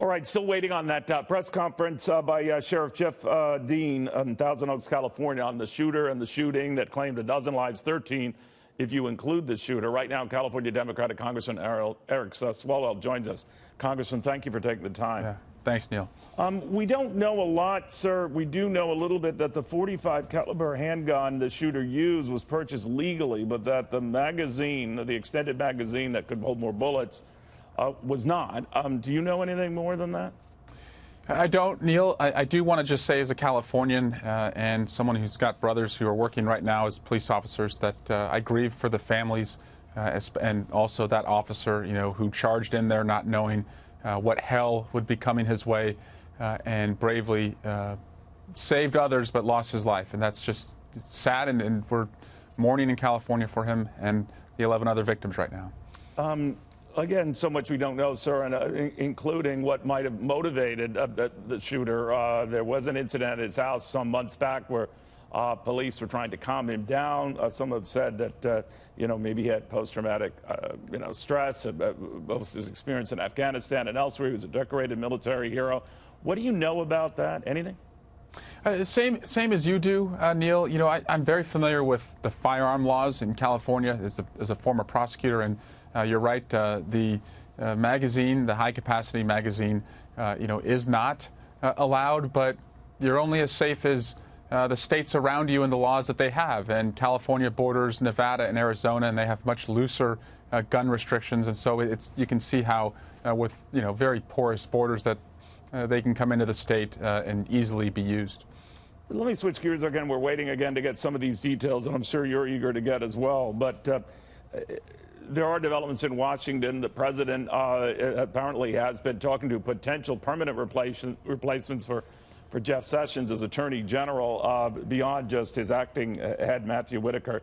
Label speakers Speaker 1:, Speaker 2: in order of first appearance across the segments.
Speaker 1: All right, still waiting on that press conference by Sheriff Jeff Dean in Thousand Oaks, California, on the shooter and the shooting that claimed a dozen lives, 13 if you include the shooter. Right now, California Democratic Congressman Eric Swalwell joins us. Congressman, thank you for taking the time.
Speaker 2: Yeah, thanks, Neil.
Speaker 1: We don't know a lot, sir. We do know a little bit that the .45 caliber handgun the shooter used was purchased legally, but that the magazine, the extended magazine that could hold more bullets, was not. Do you know anything more than that?
Speaker 2: I don't, Neil. I do want to just say, as a Californian and someone who's got brothers who are working right now as police officers, that I grieve for the families and also that officer, who charged in there not knowing what hell would be coming his way and bravely saved others but lost his life. And that's just sad, and we're mourning in California for him and the 11 other victims right now.
Speaker 1: Again, so much we don't know, sir, and including what might have motivated the shooter. There was an incident at his house some months back where police were trying to calm him down. Some have said that, maybe he had post-traumatic, stress, both his experience in Afghanistan and elsewhere. He was a decorated military hero. What do you know about that? Anything?
Speaker 2: Same as you do, Neil. I'm very familiar with the firearm laws in California as a former prosecutor, and you're right. The magazine, the high-capacity magazine, is not allowed, but you're only as safe as the states around you and the laws that they have. And California borders Nevada and Arizona, and they have much looser gun restrictions. And so you can see how, with very porous borders, that they can come into the state and easily be used.
Speaker 1: Let me switch gears again. We're waiting again to get some of these details, and I'm sure you're eager to get as well. But there are developments in Washington. The president apparently has been talking to potential permanent replacements for Jeff Sessions as Attorney General, beyond just his acting head, Matthew Whitaker.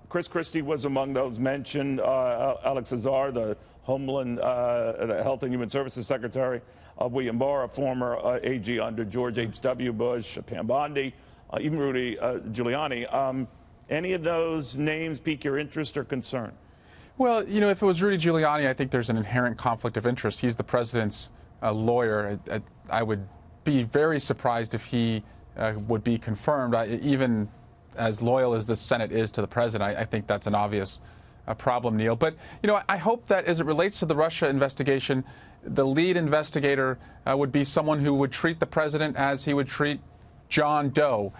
Speaker 1: Chris Christie was among those mentioned. Alex Azar, the the Health and Human Services Secretary, William Barr, a former AG under George H.W. Bush, Pam Bondi, even Rudy Giuliani. Any of those names pique your interest or concern?
Speaker 2: Well, if it was Rudy Giuliani, I think there's an inherent conflict of interest. He's the president's lawyer. I would be very surprised if he would be confirmed. Even as loyal as the Senate is to the president, I think that's an obvious problem, Neil. But, I hope that as it relates to the Russia investigation, the lead investigator would be someone who would treat the president as he would treat John Doe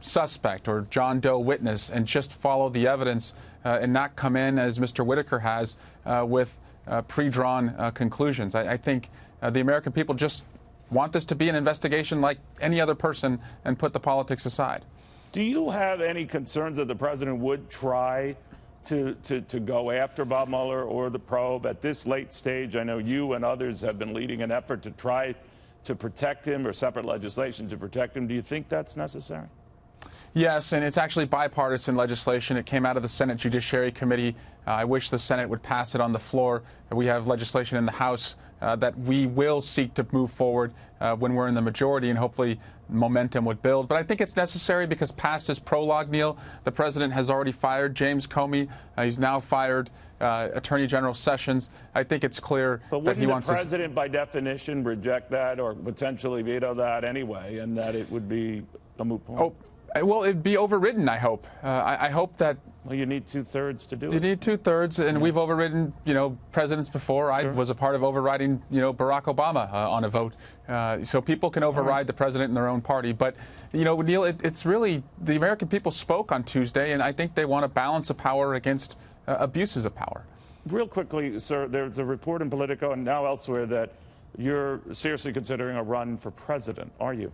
Speaker 2: suspect or John Doe witness, and just follow the evidence and not come in, as Mr. Whitaker has, with pre-drawn conclusions. I think the American people just want this to be an investigation like any other person and put the politics aside.
Speaker 1: Do you have any concerns that the president would try to go after Bob Mueller or the probe at this late stage? I know you and others have been leading an effort to try to protect him, or separate legislation to protect him. Do you think that's necessary?
Speaker 2: Yes, and it's actually bipartisan legislation. It came out of the Senate Judiciary Committee. I wish the Senate would pass it on the floor. We have legislation in the House that we will seek to move forward when we're in the majority, and hopefully momentum would build. But I think it's necessary because past his prologue, Neil, the president has already fired James Comey. He's now fired Attorney General Sessions. I think it's clear that he wants to...
Speaker 1: But wouldn't the president, by definition, reject that or potentially veto that anyway, and that it would be a moot point?
Speaker 2: Oh, well, it'd be overridden, I hope. I hope that...
Speaker 1: Well, you need two-thirds to do it.
Speaker 2: You need two-thirds, and we've overridden, presidents before. Sure. I was a part of overriding, Barack Obama on a vote. So people can override the president in their own party. But, Neil, it's really, the American people spoke on Tuesday, and I think they want a balance of power against abuses of power.
Speaker 1: Real quickly, sir, there's a report in Politico and now elsewhere that you're seriously considering a run for president. Are you?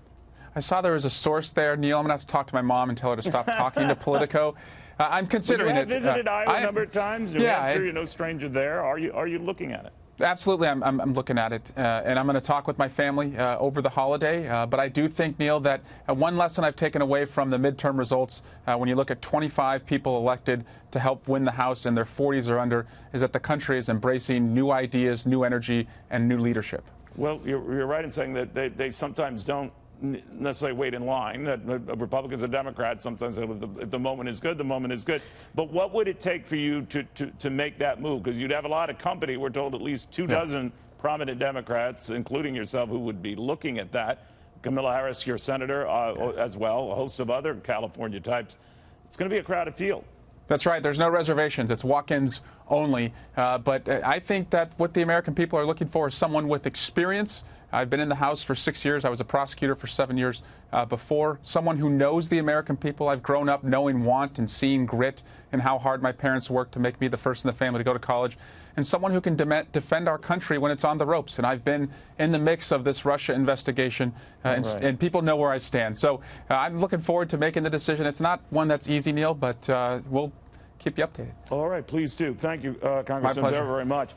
Speaker 2: I saw there was a source there, Neil. I'm going to have to talk to my mom and tell her to stop talking to Politico. I'm considering it.
Speaker 1: You have visited Iowa a number of times. New
Speaker 2: Yeah,
Speaker 1: Hampshire, you're no stranger there. Are you looking at it?
Speaker 2: Absolutely, I'm looking at it, and I'm going to talk with my family over the holiday. But I do think, Neil, that one lesson I've taken away from the midterm results, when you look at 25 people elected to help win the House in their 40s or under, is that the country is embracing new ideas, new energy, and new leadership.
Speaker 1: Well, you're right in saying that they sometimes don't necessarily wait in line. That Republicans and Democrats sometimes say, if the moment is good, the moment is good. But what would it take for you to make that move? Because you'd have a lot of company. We're told at least 24 prominent Democrats, including yourself, who would be looking at that. Kamala Harris, your senator, as well, a host of other California types. It's going to be a crowded field.
Speaker 2: That's right. There's no reservations. It's walk-ins only. But I think that what the American people are looking for is someone with experience. I've been in the House for 6 years. I was a prosecutor for 7 years before. Someone who knows the American people. I've grown up knowing want and seeing grit and how hard my parents worked to make me the first in the family to go to college. And someone who can defend our country when it's on the ropes. And I've been in the mix of this Russia investigation, and people know where I stand. So I'm looking forward to making the decision. It's not one that's easy, Neil, but we'll keep you updated.
Speaker 1: All right, please do. Thank you, Congressman, very, very much.